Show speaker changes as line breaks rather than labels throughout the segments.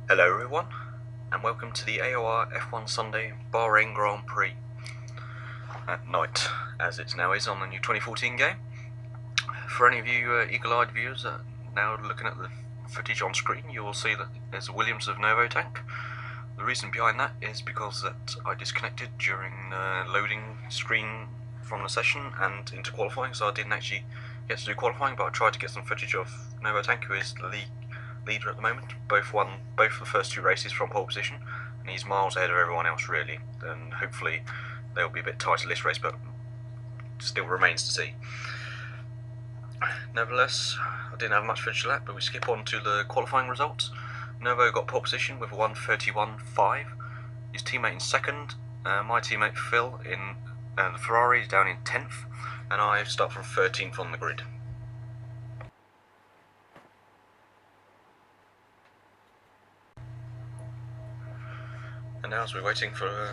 Hello everyone, and welcome to the AOR F1 Sunday Bahrain Grand Prix at night, as it now is on the new 2014 game. For any of you eagle-eyed viewers now looking at the footage on screen, you will see that there's a Williams of Novo tank. The reason behind that is because that I disconnected during the loading screen from the session and into qualifying, so I didn't actually get to do qualifying, but I tried to get some footage of Novo tank, who is the leader at the moment. Both won both the first two races from pole position, and he's miles ahead of everyone else really, and hopefully they'll be a bit tighter this race, but still remains to see. Nevertheless, I didn't have much footage of that, but we skip on to the qualifying results. Novo got pole position with a 1:31.5. His teammate in second, my teammate Phil in the Ferrari is down in 10th, and I start from 13th on the grid. And now as we're waiting for the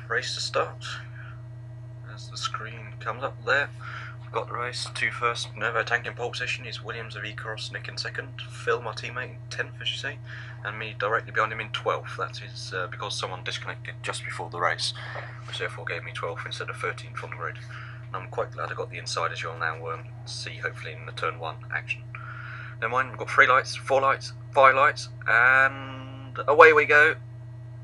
race to start, as the screen comes up there, we've got the race. Two first, Novo tank in pole position is Williams of E-Cross, Nick in second, Phil, my teammate, in 10th as you see, and me directly behind him in 12th. That is because someone disconnected just before the race, which therefore gave me 12th instead of 13th on the grid. And I'm quite glad I got the inside, as you'll now see hopefully in the turn 1 action. Never mind, we've got 3 lights, 4 lights, 5 lights, and away we go.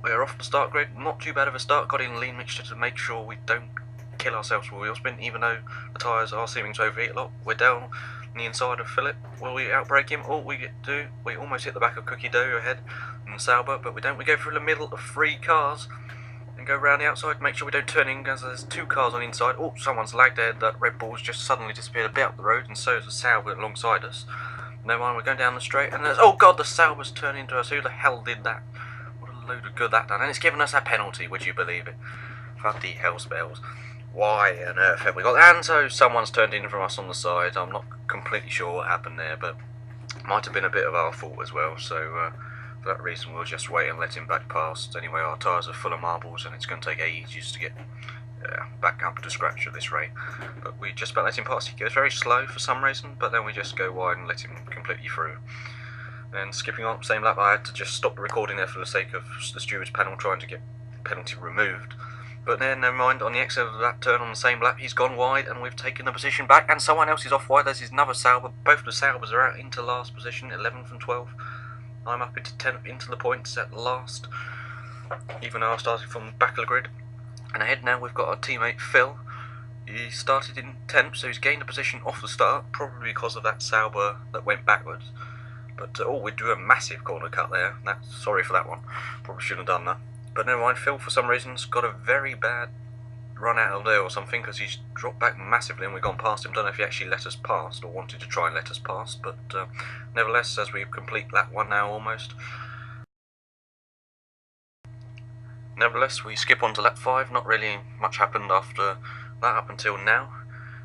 We're off the start grid. Not too bad of a start. Got in lean mixture to make sure we don't kill ourselves with wheel spin, even though the tyres are seeming to overheat a lot. We're down on the inside of Philip. Will we outbrake him? All we do, we almost hit the back of Cookie Dough ahead in the Sauber, but we don't. We go through the middle of 3 cars and go around the outside. Make sure we don't turn in, because there's 2 cars on the inside. Oh, someone's lagged there. That Red Bull's just suddenly disappeared a bit up the road, and so is the Sauber alongside us. No mind, we're going down the straight, and there's, oh god, the Sauber's turned into us. Who the hell did that? Load of good that done, and it's given us a penalty, would you believe it? Bloody hell spells. Why on earth have we got that? And so someone's turned in from us on the side. I'm not completely sure what happened there, but it might have been a bit of our fault as well, so for that reason we'll just wait and let him back past. Anyway, our tyres are full of marbles and it's going to take ages to get back up to scratch at this rate, but we just about let him pass. He goes very slow for some reason, but then we just go wide and let him completely through. And skipping on, same lap, I had to just stop the recording there for the sake of the stewards panel trying to get penalty removed. But then, never mind, on the exit of that turn on the same lap, he's gone wide and we've taken the position back, and someone else is off wide. There's another Sauber. Both the Saubers are out into last position, 11th and 12th. I'm up into 10th, into the points at last, even though I started from the back of the grid. And ahead now we've got our teammate Phil. He started in 10th, so he's gained a position off the start, probably because of that Sauber that went backwards. But oh, we drew a massive corner cut there. Sorry for that one. Probably shouldn't have done that. But never mind, Phil for some reason has got a very bad run out of there or something, because he's dropped back massively and we've gone past him. Don't know if he actually let us past or wanted to try and let us past, but nevertheless, as we complete lap 1 now almost. Nevertheless, we skip on to lap 5. Not really much happened after that up until now.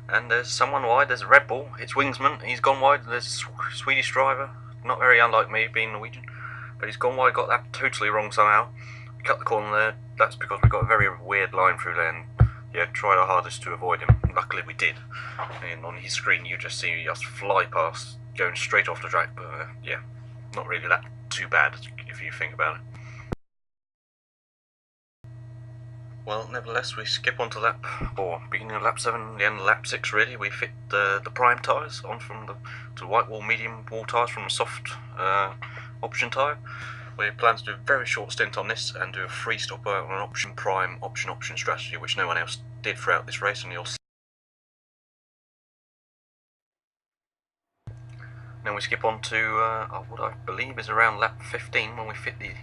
And there's someone wide. There's a Red Bull. It's Wingsman. He's gone wide. There's a Swedish driver. Not very unlike me, being Norwegian, but he's gone wide, got that totally wrong somehow. We cut the corner there. That's because we've got a very weird line through there, and yeah, tried our hardest to avoid him. Luckily we did. And on his screen you just see us fly past, going straight off the track, but yeah, not really that too bad if you think about it. Well, nevertheless, we skip on to beginning of lap 7, the end of lap 6 really. We fit the prime tyres on from the white wall, medium wall tyres from the soft option tyre. We plan to do a very short stint on this and do a free stop on an option prime, option strategy, which no one else did throughout this race, and you'll see. Then we skip on to what I believe is around lap 15 when we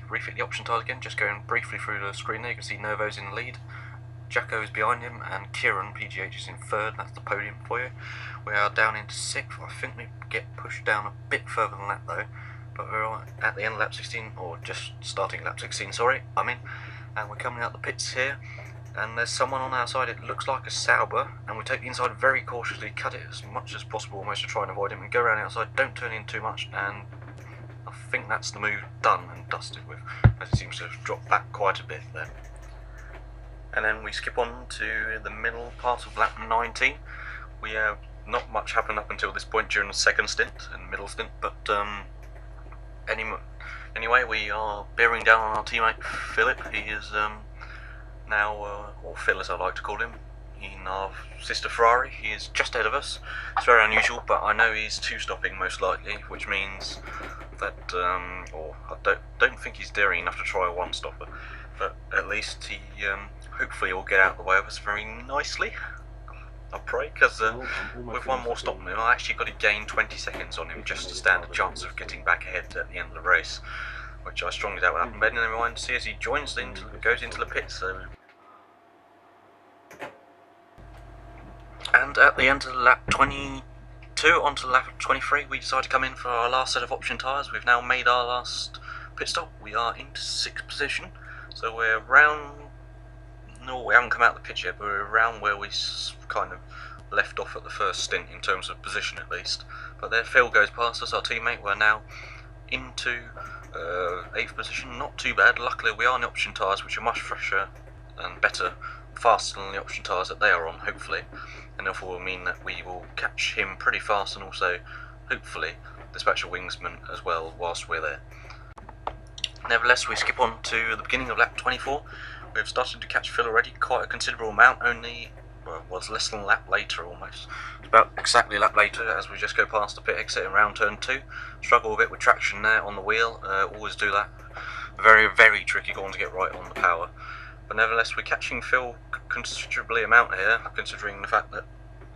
refit the option tyres again. Just going briefly through the screen there, you can see Novo's in the lead, Jacko is behind him, and Kieran PGH is in 3rd. That's the podium for you. We are down into 6th. I think we get pushed down a bit further than that though, but we're at the end of lap 16, or just starting lap 16, sorry, and we're coming out the pits here. And there's someone on our side, it looks like a Sauber, and we take the inside very cautiously, cut it as much as possible almost to try and avoid him, and go around the outside, don't turn in too much, and I think that's the move done and dusted with, as it seems to have dropped back quite a bit there. And then we skip on to the middle part of lap 19. We have not much happened up until this point during the second stint and middle stint, but Anyway, we are bearing down on our teammate Philip. He is now, or Phil as I like to call him, in our sister Ferrari. He is just ahead of us. It's very unusual, but I know he's two-stopping most likely, which means that, or I don't think he's daring enough to try a one-stopper, but at least he hopefully will get out of the way of us very nicely. I pray, because with one more stop now, I actually got to gain 20 seconds on him just to stand a chance of getting back ahead at the end of the race, which I strongly doubt will happen. But anyway, we see as he goes into the pits. So. And at the end of lap 22, onto lap 23, we decided to come in for our last set of option tyres. We've now made our last pit stop. We are into 6th position, so we're around. No, we haven't come out of the pit yet, but we're around where we kind of left off at the first stint in terms of position at least. But there Phil goes past us, our teammate. We're now into 8th position, not too bad. Luckily we are on the option tyres, which are much fresher and better, faster than the option tyres that they are on, hopefully. And therefore will mean that we will catch him pretty fast and also, hopefully, dispatch a wingsman as well whilst we're there. Nevertheless, we skip on to the beginning of lap 24. We've started to catch Phil already, quite a considerable amount, only, well, was less than a lap later almost. It's about exactly a lap later as we just go past the pit exit around turn 2. Struggle a bit with traction there on the wheel, always do that. Very, very tricky going to get right on the power. But nevertheless, we're catching Phil considerably amount here, considering the fact that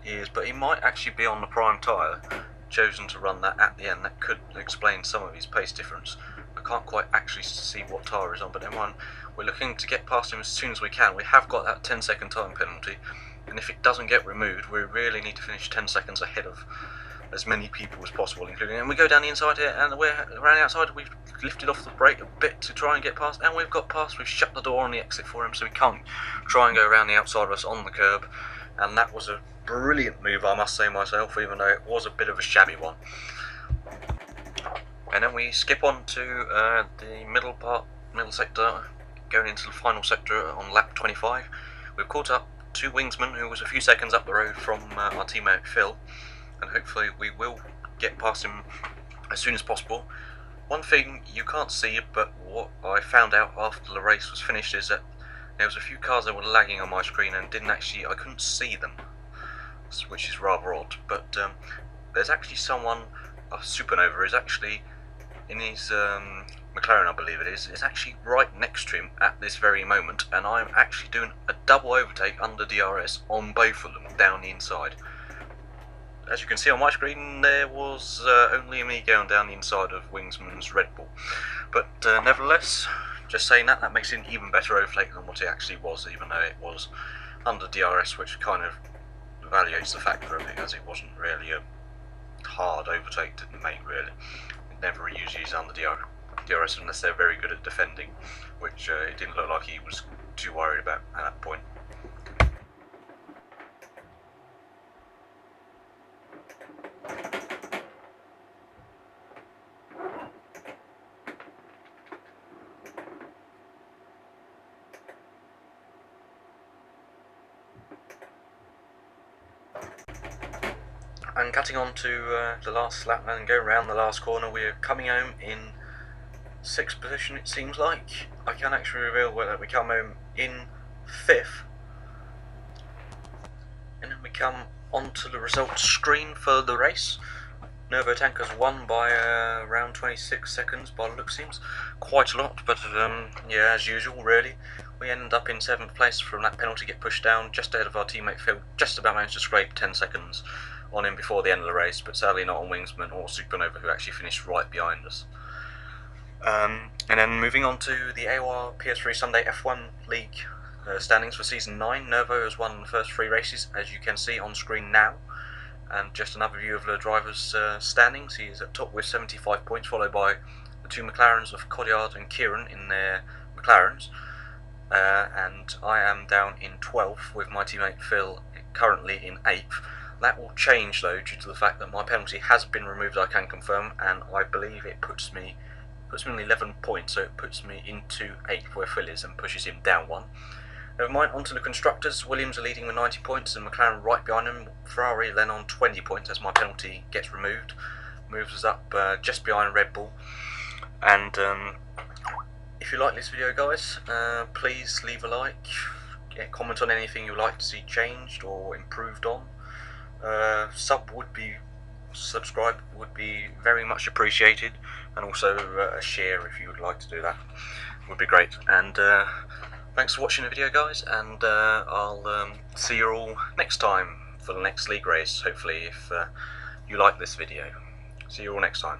he is, but he might actually be on the prime tyre, chosen to run that at the end. That could explain some of his pace difference. I can't quite actually see what tyre is on, but never mind. We're looking to get past him as soon as we can. We have got that 10-second time penalty, and if it doesn't get removed, we really need to finish 10 seconds ahead of as many people as possible, including. And we go down the inside here, and we're around the outside. We've lifted off the brake a bit to try and get past, and we've got past. We've shut the door on the exit for him, so he can't try and go around the outside of us on the curb. And that was a brilliant move, I must say myself, even though it was a bit of a shabby one. And then we skip on to the middle sector, going into the final sector on lap 25. We've caught up to Wingsman, who was a few seconds up the road from our teammate Phil, and hopefully we will get past him as soon as possible. One thing you can't see, but what I found out after the race was finished, is that there was a few cars that were lagging on my screen and I couldn't see them, which is rather odd. But there's actually someone, a Supernova, is actually in his McLaren, I believe it is actually right next to him at this very moment, and I'm actually doing a double overtake under DRS on both of them down the inside. As you can see on my screen, there was only me going down the inside of Wingsman's Red Bull. But nevertheless, just saying that makes it an even better overtake than what it actually was, even though it was under DRS, which kind of evaluates the factor of it, as it wasn't really a hard overtake to make, really. It never usually is under DRS unless they're very good at defending, which it didn't look like he was too worried about at that point. And cutting on to the last lap and going around the last corner, we're coming home in 6th position, it seems like. I can actually reveal whether we come home in 5th. And then we come onto the results screen for the race. Nervo Tankers won by around 26 seconds by the looks, seems quite a lot, but yeah, as usual really. We ended up in 7th place from that penalty get pushed down, just ahead of our teammate Phil. Just about managed to scrape 10 seconds on him before the end of the race, but sadly not on Wingsman or Supernova, who actually finished right behind us. And then moving on to the AOR PS3 Sunday F1 League standings for Season 9. Nervo has won the first 3 races, as you can see on screen now. And just another view of the driver's standings. He is at top with 75 points, followed by the 2 McLarens of Codyard and Kieran in their McLarens. And I am down in 12th with my teammate Phil currently in 8th. That will change though due to the fact that my penalty has been removed, I can confirm, and I believe it puts me on 11 points, so it puts me into 8th where Phil is and pushes him down 1. Never mind, on to the constructors. Williams are leading with 90 points and McLaren right behind him. Ferrari then on 20 points as my penalty gets removed. Moves us up just behind Red Bull. And if you like this video, guys, please leave a like, comment on anything you'd like to see changed or improved on. Subscribe would be very much appreciated, and also a share if you would like to do that would be great. And thanks for watching the video, guys, and I'll see you all next time for the next league race, hopefully, if you like this video. See you all next time.